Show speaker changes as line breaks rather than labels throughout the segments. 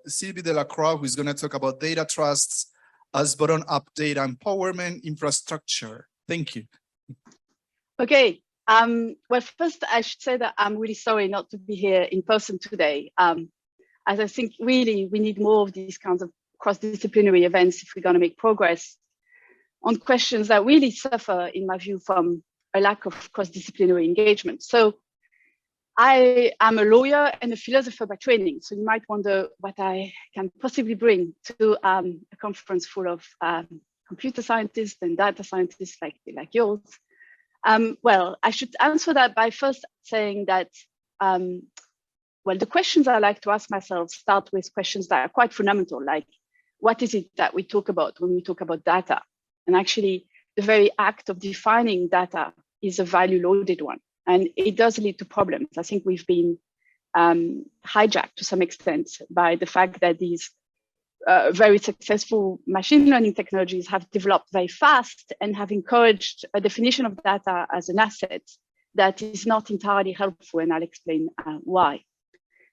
Sylvie Delacroix, who is going to talk about data trusts as bottom-up data empowerment infrastructure. Thank you.
Okay. Well, first, I should say that I'm really sorry not to be here in person today, as I think really we need more of these kinds of cross-disciplinary events if we're going to make progress on questions that really suffer, in my view, from a lack of cross-disciplinary engagement. So I am a lawyer and a philosopher by training, so you might wonder what I can possibly bring to a conference full of computer scientists and data scientists like yours. Well, I should answer that by first saying that, well, the questions I like to ask myself start with questions that are quite fundamental, like what is it that we talk about when we talk about data? And actually, the very act of defining data is a value-loaded one, and it does lead to problems. I think we've been hijacked to some extent by the fact that these very successful machine learning technologies have developed very fast and have encouraged a definition of data as an asset that is not entirely helpful, and I'll explain why.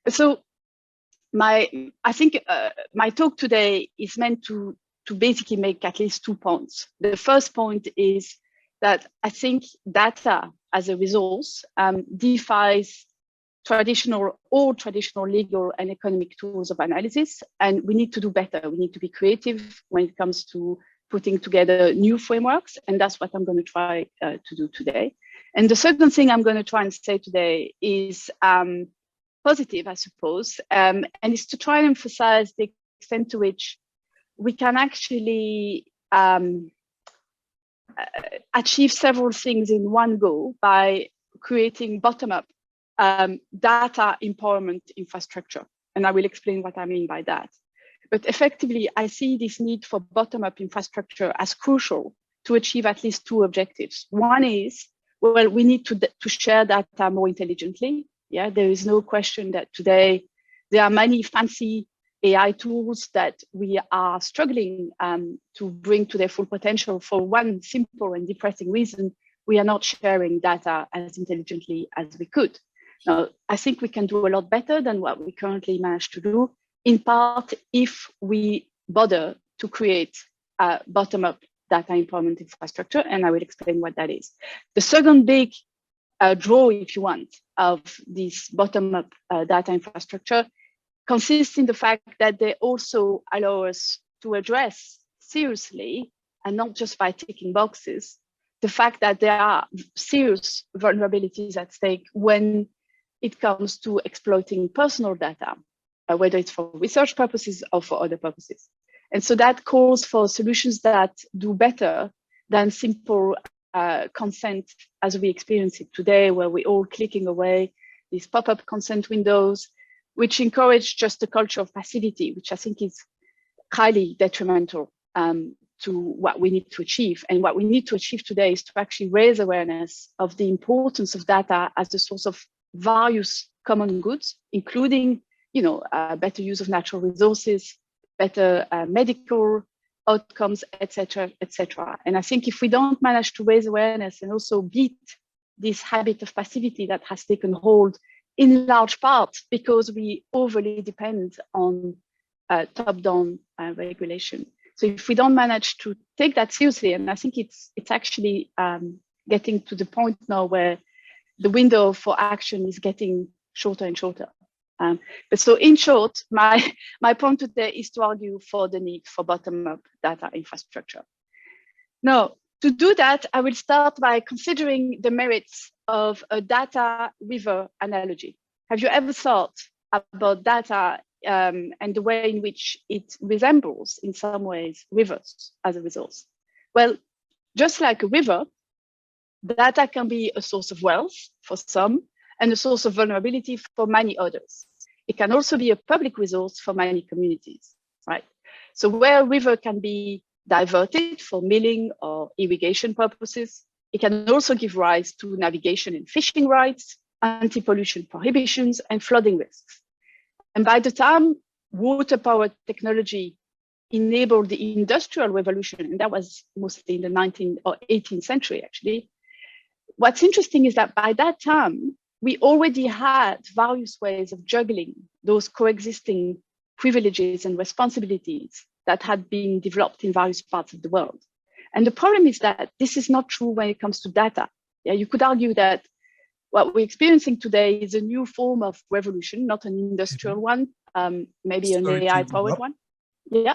So I think my talk today is meant to basically make at least 2 points. The first point is that I think data as a resource defies all traditional legal and economic tools of analysis, and we need to do better. We need to be creative when it comes to putting together new frameworks, and that's what I'm going to try to do today. And the second thing I'm going to try and say today is positive, I suppose, and it's to try and emphasize the extent to which we can actually achieve several things in one go by creating bottom-up data empowerment infrastructure. And I will explain what I mean by that. But effectively, I see this need for bottom-up infrastructure as crucial to achieve at least 2 objectives. One is, well, we need to share data more intelligently. Yeah, there is no question that today there are many fancy AI tools that we are struggling to bring to their full potential for one simple and depressing reason: we are not sharing data as intelligently as we could. Now, I think we can do a lot better than what we currently manage to do, in part if we bother to create a bottom-up data empowerment infrastructure, and I will explain what that is. The second big draw, if you want, of this bottom-up data infrastructure consists in the fact that they also allow us to address seriously, and not just by ticking boxes, the fact that there are serious vulnerabilities at stake when it comes to exploiting personal data, whether it's for research purposes or for other purposes. And so that calls for solutions that do better than simple consent as we experience it today, where we're all clicking away these pop-up consent windows, which encourage just a culture of passivity, which I think is highly detrimental to what we need to achieve. And what we need to achieve today is to actually raise awareness of the importance of data as the source of various common goods, including, better use of natural resources, better medical outcomes, etc., etc. And I think if we don't manage to raise awareness and also beat this habit of passivity that has taken hold in large part because we overly depend on top-down regulation. So if we don't manage to take that seriously, and I think it's actually getting to the point now where the window for action is getting shorter and shorter. But so in short, my point today is to argue for the need for bottom-up data infrastructure. Now, to do that, I will start by considering the merits of a data river analogy. Have you ever thought about data and the way in which it resembles, in some ways, rivers as a resource? Well, just like a river, data can be a source of wealth for some and a source of vulnerability for many others. It can also be a public resource for many communities, right? So where a river can be diverted for milling or irrigation purposes, it can also give rise to navigation and fishing rights, anti-pollution prohibitions, and flooding risks. And by the time water-powered technology enabled the Industrial Revolution, and that was mostly in the 19th or 18th century, actually, what's interesting is that by that time, we already had various ways of juggling those coexisting privileges and responsibilities that had been developed in various parts of the world. And the problem is that this is not true when it comes to data. Yeah, you could argue that what we're experiencing today is a new form of revolution, not an industrial one, maybe an AI-powered one. Yeah.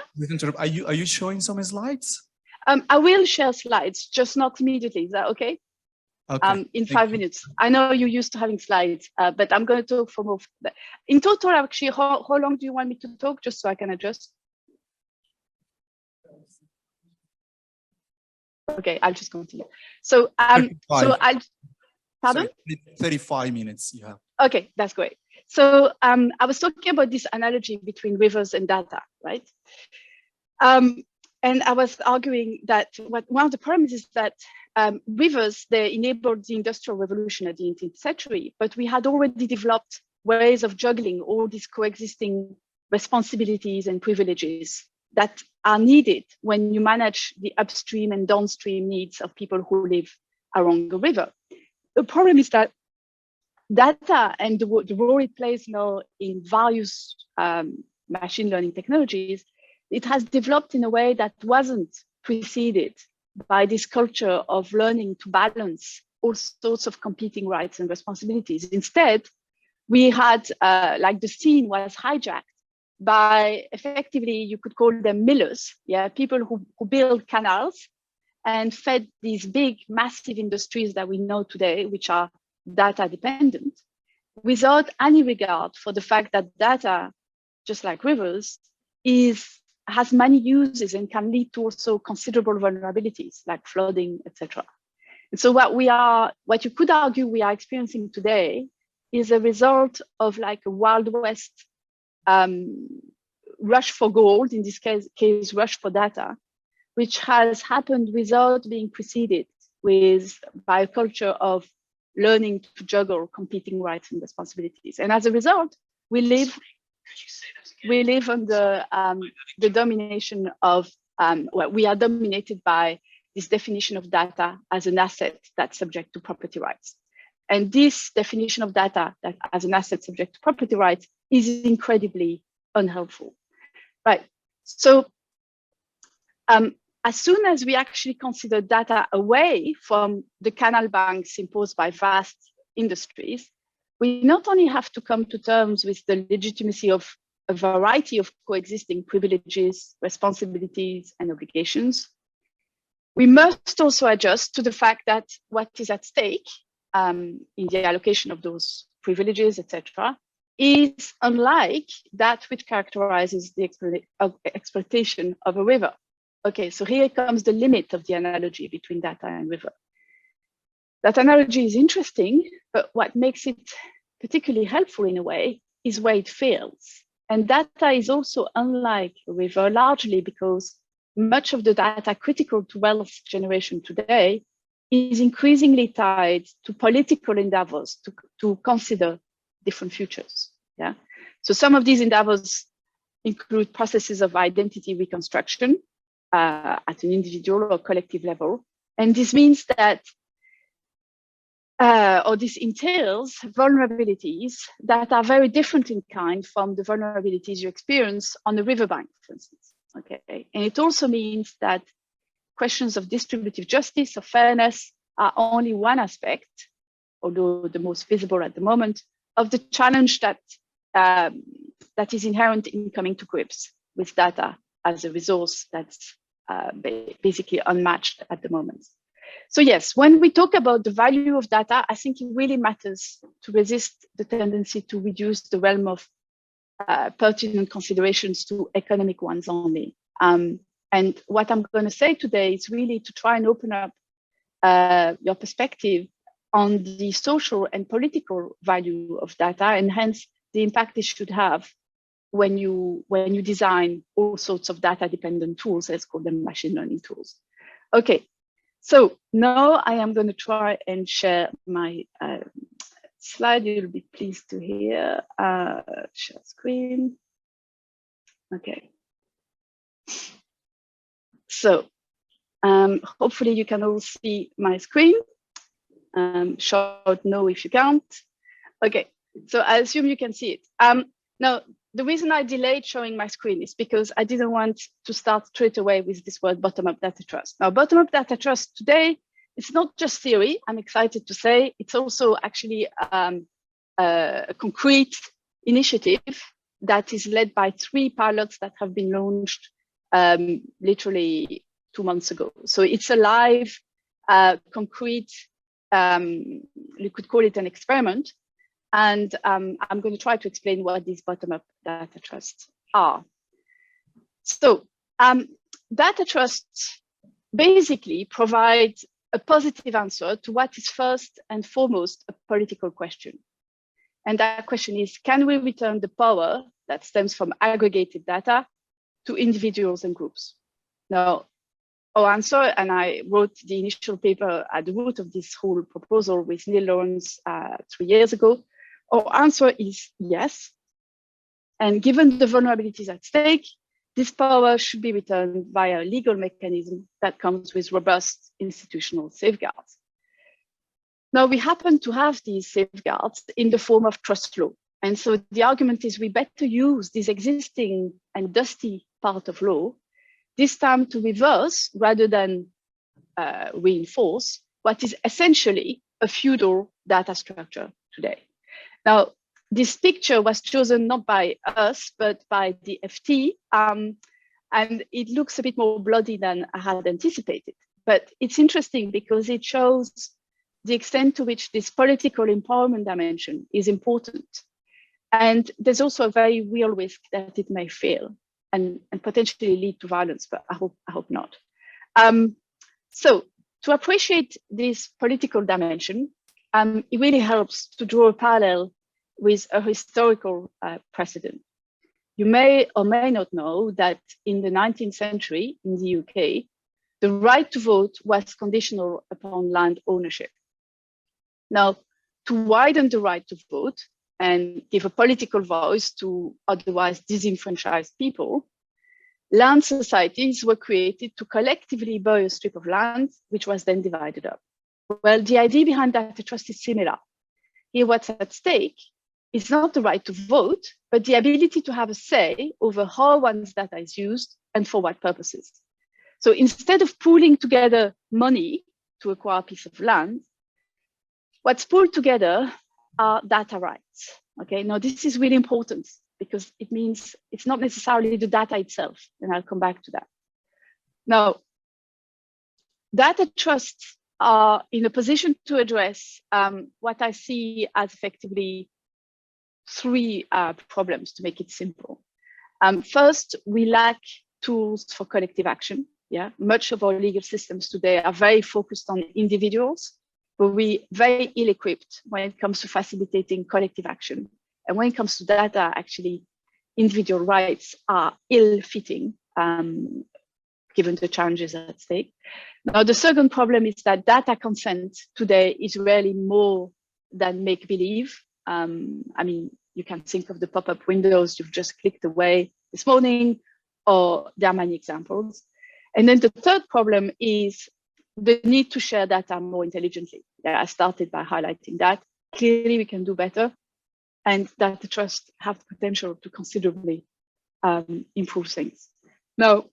Are you showing some slides?
I will share slides, just not immediately. Is that okay?
Okay.
In 5 minutes. I know you're used to having slides, but I'm going to talk for more. In total, actually, how long do you want me to talk, just so I can adjust? Okay, I'll just continue. So, I'll. Pardon?
Sorry, 35 minutes. Yeah.
Okay, that's great. So I was talking about this analogy between rivers and data, right? And I was arguing that one of the problems is that rivers, they enabled the Industrial Revolution at the 18th century, but we had already developed ways of juggling all these coexisting responsibilities and privileges that are needed when you manage the upstream and downstream needs of people who live along the river. The problem is that data and the role it plays now in various machine learning technologies, it has developed in a way that wasn't preceded by this culture of learning to balance all sorts of competing rights and responsibilities. Instead, we had, like the scene was hijacked by effectively, you could call them millers, yeah, people who build canals and fed these big, massive industries that we know today, which are data dependent, without any regard for the fact that data, just like rivers, has many uses and can lead to also considerable vulnerabilities like flooding, etc. And so what you could argue we are experiencing today is a result of like a Wild West rush for gold, in this case rush for data, which has happened without being preceded by a culture of learning to juggle competing rights and responsibilities. And as a result, we live under the domination of, we are dominated by this definition of data as an asset that's subject to property rights. And this definition of data that as an asset subject to property rights is incredibly unhelpful, right? So as soon as we actually consider data away from the canal banks imposed by vast industries, we not only have to come to terms with the legitimacy of a variety of coexisting privileges, responsibilities, and obligations, we must also adjust to the fact that what is at stake in the allocation of those privileges, etc., is unlike that which characterizes the exploitation of a river. Okay, so here comes the limit of the analogy between data and river. That analogy is interesting, but what makes it particularly helpful in a way is where it fails. And data is also unlike a river, largely because much of the data critical to wealth generation today is increasingly tied to political endeavors to consider different futures. Yeah. So some of these endeavors include processes of identity reconstruction at an individual or collective level. And this means that, or this entails vulnerabilities that are very different in kind from the vulnerabilities you experience on the riverbank, for instance. Okay. And it also means that questions of distributive justice or fairness are only one aspect, although the most visible at the moment, of the challenge that is inherent in coming to grips with data as a resource that's basically unmatched at the moment. So yes, when we talk about the value of data, I think it really matters to resist the tendency to reduce the realm of pertinent considerations to economic ones only. And what I'm going to say today is really to try and open up your perspective on the social and political value of data, and hence the impact it should have when you design all sorts of data-dependent tools, let's call them machine learning tools. Okay, so now I am going to try and share my slide. You'll be pleased to hear. Share screen. Okay. So hopefully you can all see my screen. Shout no if you can't. Okay, so I assume you can see it. Now, the reason I delayed showing my screen is because I didn't want to start straight away with this word bottom-up data trust. Now, bottom-up data trust today, it's not just theory, I'm excited to say, it's also actually a concrete initiative that is led by 3 pilots that have been launched literally 2 months ago. So it's a live, concrete, you could call it an experiment. And I'm going to try to explain what these bottom-up data trusts are. So data trusts basically provide a positive answer to what is first and foremost a political question. And that question is, can we return the power that stems from aggregated data to individuals and groups? Now, our answer, and I wrote the initial paper at the root of this whole proposal with Neil Lawrence 3 years ago, our answer is yes. And given the vulnerabilities at stake, this power should be returned via a legal mechanism that comes with robust institutional safeguards. Now, we happen to have these safeguards in the form of trust law. And so the argument is we better use this existing and dusty part of law, this time to reverse rather than reinforce what is essentially a feudal data structure today. Now, this picture was chosen not by us, but by the FT, and it looks a bit more bloody than I had anticipated. But it's interesting because it shows the extent to which this political empowerment dimension is important. And there's also a very real risk that it may fail and potentially lead to violence, but I hope not. So to appreciate this political dimension, it really helps to draw a parallel with a historical precedent. You may or may not know that in the 19th century in the UK, the right to vote was conditional upon land ownership. Now, to widen the right to vote and give a political voice to otherwise disenfranchised people, land societies were created to collectively buy a strip of land, which was then divided up. Well, the idea behind data trust is similar. Here, what's at stake is not the right to vote, but the ability to have a say over how one's data is used and for what purposes. So instead of pooling together money to acquire a piece of land, what's pooled together are data rights. Okay, now this is really important because it means it's not necessarily the data itself, and I'll come back to that. Now, data trusts are in a position to address what I see as effectively 3 problems, to make it simple. First, we lack tools for collective action. Yeah, much of our legal systems today are very focused on individuals, but we're very ill-equipped when it comes to facilitating collective action. And when it comes to data, actually, individual rights are ill-fitting, given the challenges at stake. Now, the second problem is that data consent today is really more than make-believe. I mean, you can think of the pop-up windows you've just clicked away this morning, or there are many examples. And then the third problem is the need to share data more intelligently. Yeah, I started by highlighting that. Clearly, we can do better, and data trust have the potential to considerably improve things. Now,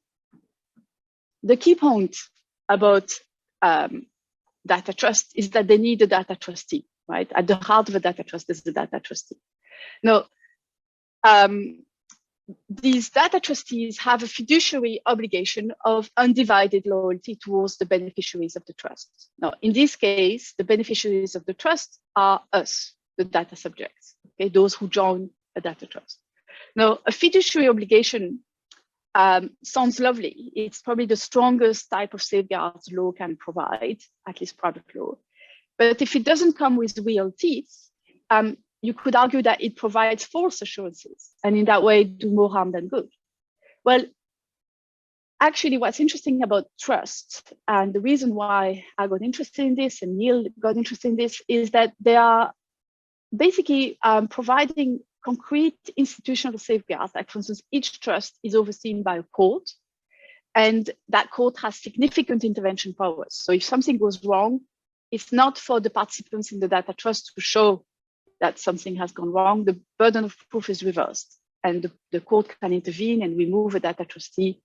the key point about data trust is that they need a data trustee, right? At the heart of a data trust is the data trustee. Now, these data trustees have a fiduciary obligation of undivided loyalty towards the beneficiaries of the trust. Now, in this case, the beneficiaries of the trust are us, the data subjects, okay, those who join a data trust. Now, a fiduciary obligation sounds lovely. It's probably the strongest type of safeguards law can provide, at least private law. But if it doesn't come with real teeth, you could argue that it provides false assurances and in that way do more harm than good. Well, actually, what's interesting about trust and the reason why I got interested in this and Neil got interested in this is that they are basically providing concrete institutional safeguards. Like, for instance, each trust is overseen by a court, and that court has significant intervention powers. So if something goes wrong, it's not for the participants in the data trust to show that something has gone wrong. The burden of proof is reversed. and the court can intervene and remove a data trustee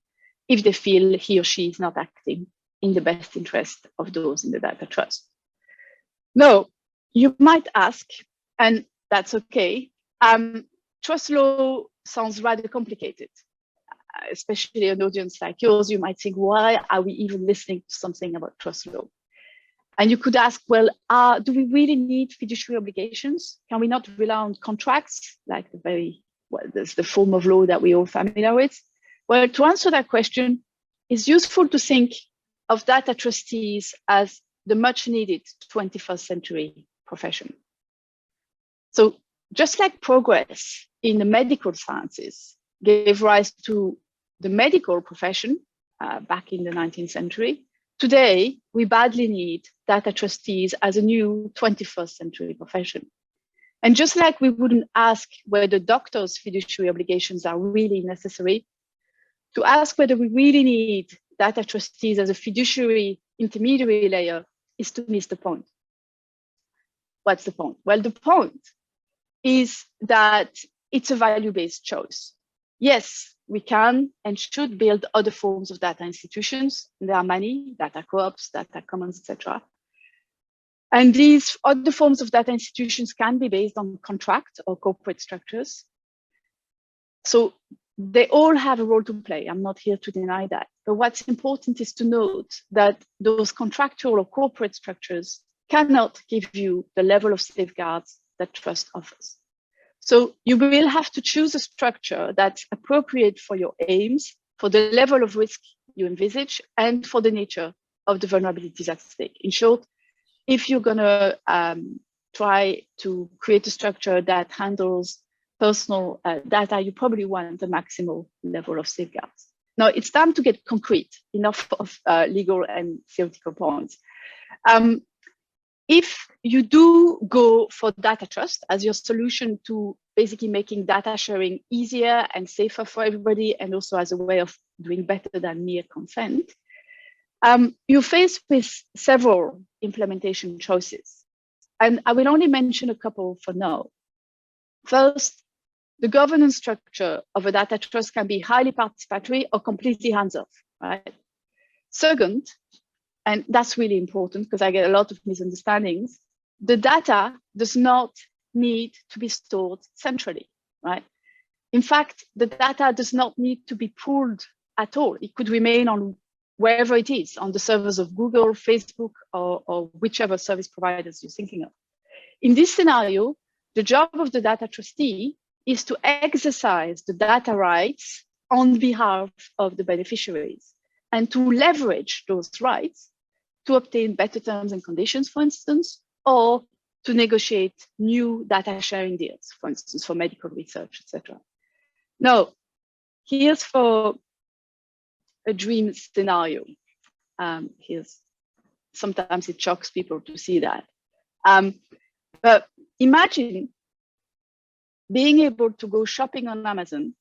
if they feel he or she is not acting in the best interest of those in the data trust. Now, you might ask, and that's okay, trust law sounds rather complicated, especially an audience like yours. You might think, why are we even listening to something about trust law? And you could ask, well, do we really need fiduciary obligations? Can we not rely on contracts, like there's the form of law that we're all familiar with? Well, to answer that question, it's useful to think of data trustees as the much needed 21st century profession. So just like progress in the medical sciences gave rise to the medical profession back in the 19th century, today we badly need data trustees as a new 21st century profession. And just like we wouldn't ask whether doctors' fiduciary obligations are really necessary, to ask whether we really need data trustees as a fiduciary intermediary layer is to miss the point. What's the point? Well, the point is that it's a value-based choice. Yes, we can and should build other forms of data institutions. There are many, data co-ops, data commons, etc. And these other forms of data institutions can be based on contract or corporate structures. So they all have a role to play. I'm not here to deny that. But what's important is to note that those contractual or corporate structures cannot give you the level of safeguards that trust offers. So you will have to choose a structure that's appropriate for your aims, for the level of risk you envisage, and for the nature of the vulnerabilities at stake. In short, if you're going to try to create a structure that handles personal data, you probably want the maximal level of safeguards. Now, it's time to get concrete, enough of legal and theoretical points. If you do go for data trust as your solution to basically making data sharing easier and safer for everybody, and also as a way of doing better than mere consent, you're faced with several implementation choices. And I will only mention a couple for now. First, the governance structure of a data trust can be highly participatory or completely hands-off, right? Second, and that's really important because I get a lot of misunderstandings, the data does not need to be stored centrally, right? In fact, the data does not need to be pooled at all. It could remain on wherever it is, on the servers of Google, Facebook, or whichever service providers you're thinking of. In this scenario, the job of the data trustee is to exercise the data rights on behalf of the beneficiaries and to leverage those rights to obtain better terms and conditions, for instance, or to negotiate new data sharing deals, for instance, for medical research, etc. Now, here's for a dream scenario. Sometimes it shocks people to see that. But imagine being able to go shopping on Amazon,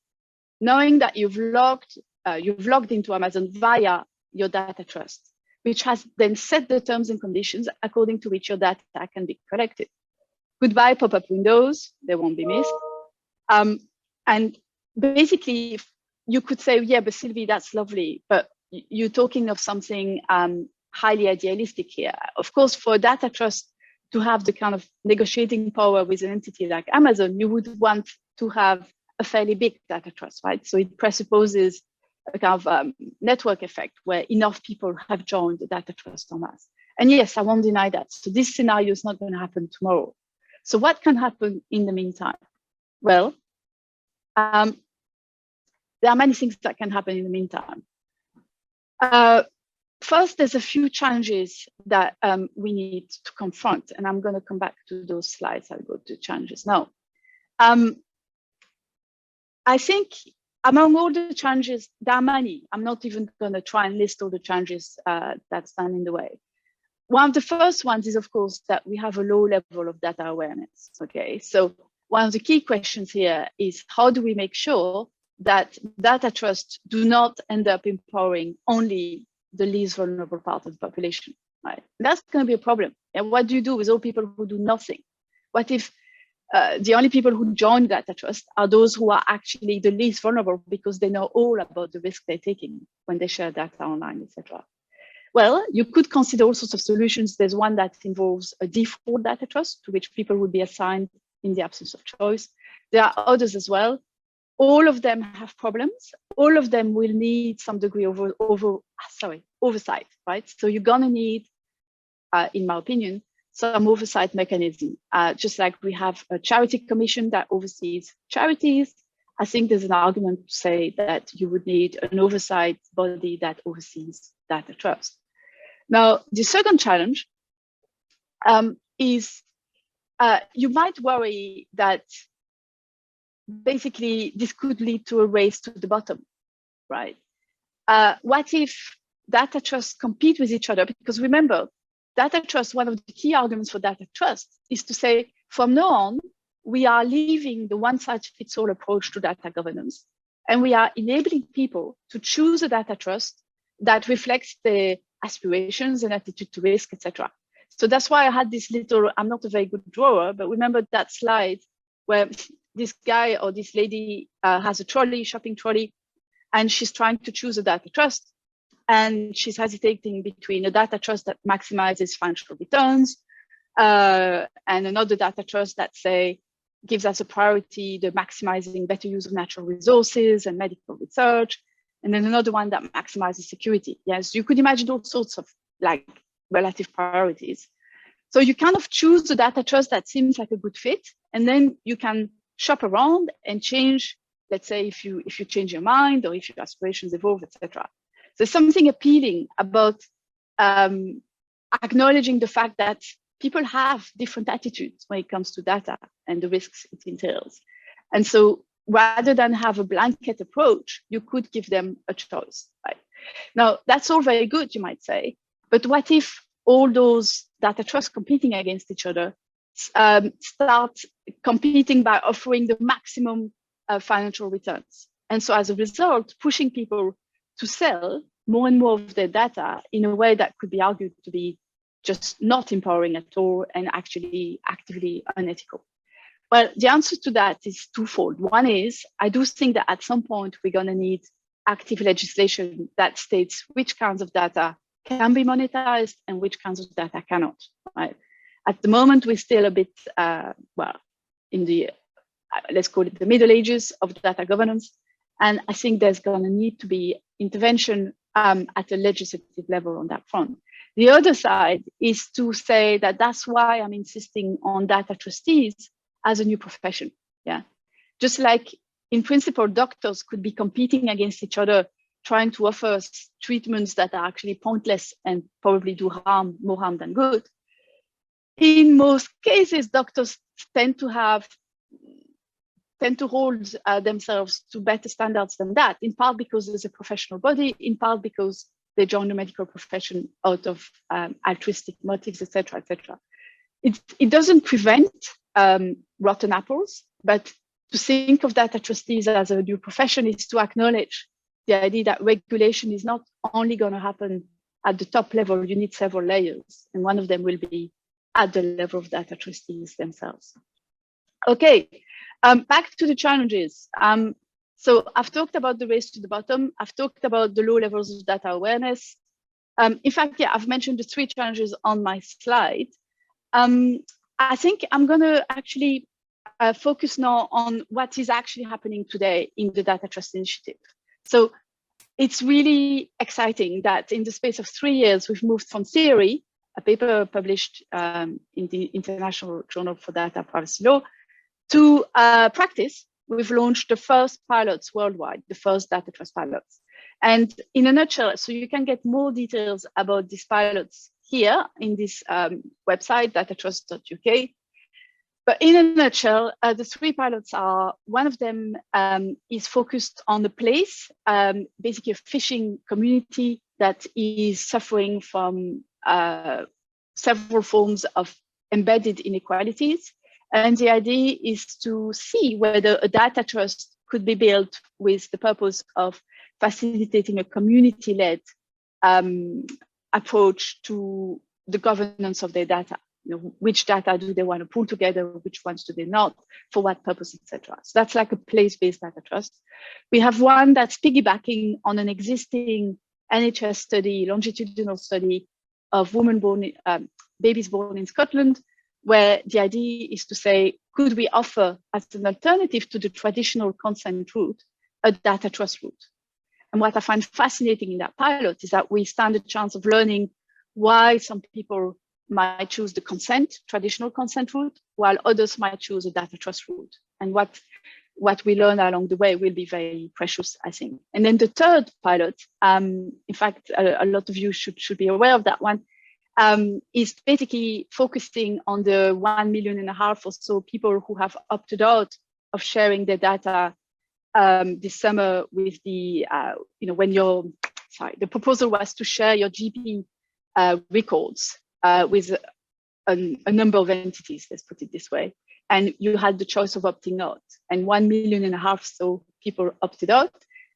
knowing that you've logged into Amazon via your data trust, which has then set the terms and conditions according to which your data can be collected. Goodbye pop-up windows, they won't be missed. And basically, you could say, yeah, but Sylvie, that's lovely, but you're talking of something highly idealistic here. Of course, for a data trust to have the kind of negotiating power with an entity like Amazon, you would want to have a fairly big data trust, right? So it presupposes a kind of network effect where enough people have joined the data trust en masse. And yes, I won't deny that. So this scenario is not going to happen tomorrow. So what can happen in the meantime? Well, there are many things that can happen in the meantime. First, there's a few challenges that we need to confront, and I'm going to come back to those slides. I'll go to challenges now. I think among all the challenges, there are many. I'm not even going to try and list all the challenges that stand in the way. One of the first ones is, of course, that we have a low level of data awareness. Okay, so one of the key questions here is how do we make sure that data trusts do not end up empowering only the least vulnerable part of the population, right? That's going to be a problem. And what do you do with all people who do nothing? What if the only people who join data trust are those who are actually the least vulnerable because they know all about the risk they're taking when they share data online, etc. Well, you could consider all sorts of solutions. There's one that involves a default data trust to which people would be assigned in the absence of choice. There are others as well. All of them have problems. All of them will need some degree of oversight, right? So you're gonna need, in my opinion, some oversight mechanism. Just like we have a charity commission that oversees charities, I think there's an argument to say that you would need an oversight body that oversees data trust. Now, the second challenge is you might worry that basically this could lead to a race to the bottom, right? What if data trusts compete with each other? Because remember, data trust, one of the key arguments for data trust is to say, from now on, we are leaving the one-size-fits-all approach to data governance, and we are enabling people to choose a data trust that reflects their aspirations and attitude to risk, etc. So that's why I had this little, I'm not a very good drawer, but remember that slide where this guy or this lady has a trolley, shopping trolley, and she's trying to choose a data trust. And she's hesitating between a data trust that maximizes financial returns and another data trust that, say, gives as a priority the maximizing better use of natural resources and medical research, and then another one that maximizes security. Yes, you could imagine all sorts of like relative priorities. So you kind of choose the data trust that seems like a good fit, and then you can shop around and change, let's say, if you change your mind or if your aspirations evolve, etc. There's something appealing about acknowledging the fact that people have different attitudes when it comes to data and the risks it entails. And so rather than have a blanket approach, you could give them a choice, right? Now, that's all very good, you might say, but what if all those data trusts competing against each other start competing by offering the maximum financial returns? And so as a result, pushing people to sell more and more of their data in a way that could be argued to be just not empowering at all and actually actively unethical. Well, the answer to that is twofold. One is, I do think that at some point we're going to need active legislation that states which kinds of data can be monetized and which kinds of data cannot, right? At the moment, we're still a bit, well, in the, let's call it the Middle Ages of data governance. And I think there's going to need to be intervention at a legislative level on that front. The other side is to say that that's why I'm insisting on data trustees as a new profession. Yeah, just like in principle, doctors could be competing against each other, trying to offer treatments that are actually pointless and probably do harm, more harm than good. In most cases, doctors tend to hold themselves to better standards than that, in part because there's a professional body, in part because they join the medical profession out of altruistic motives, etc., etc. It doesn't prevent rotten apples, but to think of data trustees as a new profession is to acknowledge the idea that regulation is not only going to happen at the top level. You need several layers, and one of them will be at the level of data trustees themselves. Okay, back to the challenges. So I've talked about the race to the bottom. I've talked about the low levels of data awareness. In fact, yeah, I've mentioned the 3 challenges on my slide. I think I'm going to actually focus now on what is actually happening today in the Data Trust Initiative. So it's really exciting that in the space of 3 years, we've moved from theory, a paper published in the International Journal for Data Privacy Law, to practice. We've launched the first pilots worldwide, the first data trust pilots. And in a nutshell, so you can get more details about these pilots here in this website, datatrust.uk. But in a nutshell, the 3 pilots are, one of them is focused on the place, basically a fishing community that is suffering from several forms of embedded inequalities. And the idea is to see whether a data trust could be built with the purpose of facilitating a community-led approach to the governance of their data. which data do they want to pull together, which ones do they not, for what purpose, etc. So that's like a place-based data trust. We have one that's piggybacking on an existing NHS study, longitudinal study of babies born in Scotland, where the idea is to say, could we offer as an alternative to the traditional consent route, a data trust route? And what I find fascinating in that pilot is that we stand a chance of learning why some people might choose the traditional consent route, while others might choose a data trust route. And what we learn along the way will be very precious, I think. And then the third pilot, in fact, a lot of you should be aware of that one, is basically focusing on the 1.5 million or so people who have opted out of sharing their data this summer with the, the proposal was to share your GP records with a number of entities, let's put it this way. And you had the choice of opting out, and 1.5 million so people opted out.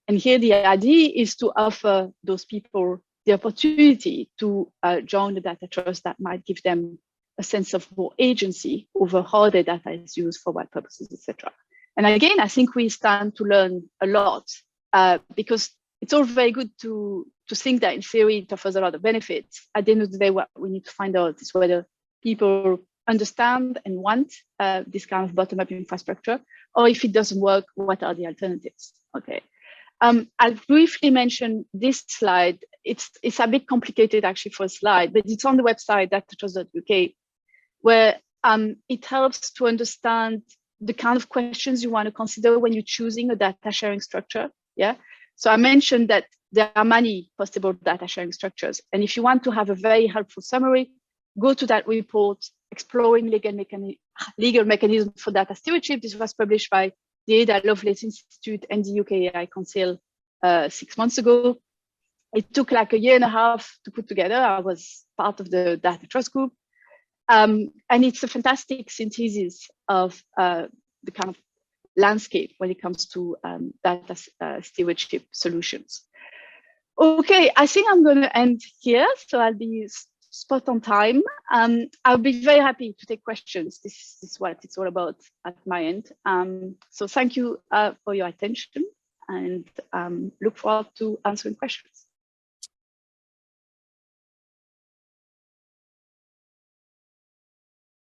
And here the idea is to offer those people the opportunity to join the data trust that might give them a sense of more agency over how their data is used, for what purposes, etc. And again, I think we stand to learn a lot because it's all very good to think that in theory it offers a lot of benefits. At the end of the day, what we need to find out is whether people understand and want this kind of bottom-up infrastructure, or if it doesn't work, what are the alternatives? Okay. I'll briefly mention this slide. It's a bit complicated actually for a slide, but it's on the website datatrust.uk, where it helps to understand the kind of questions you want to consider when you're choosing a data sharing structure. Yeah. So I mentioned that there are many possible data sharing structures. And if you want to have a very helpful summary, go to that report, Exploring Legal Mechanisms for Data Stewardship. This was published by the Ada Lovelace Institute and the UK AI Council 6 months ago. It took like 1.5 years to put together. I was part of the data trust group. And it's a fantastic synthesis of the kind of landscape when it comes to data stewardship solutions. Okay, I think I'm going to end here, so I'll be spot on time. I'll be very happy to take questions. This is what it's all about at my end. So thank you for your attention, and look forward to answering questions.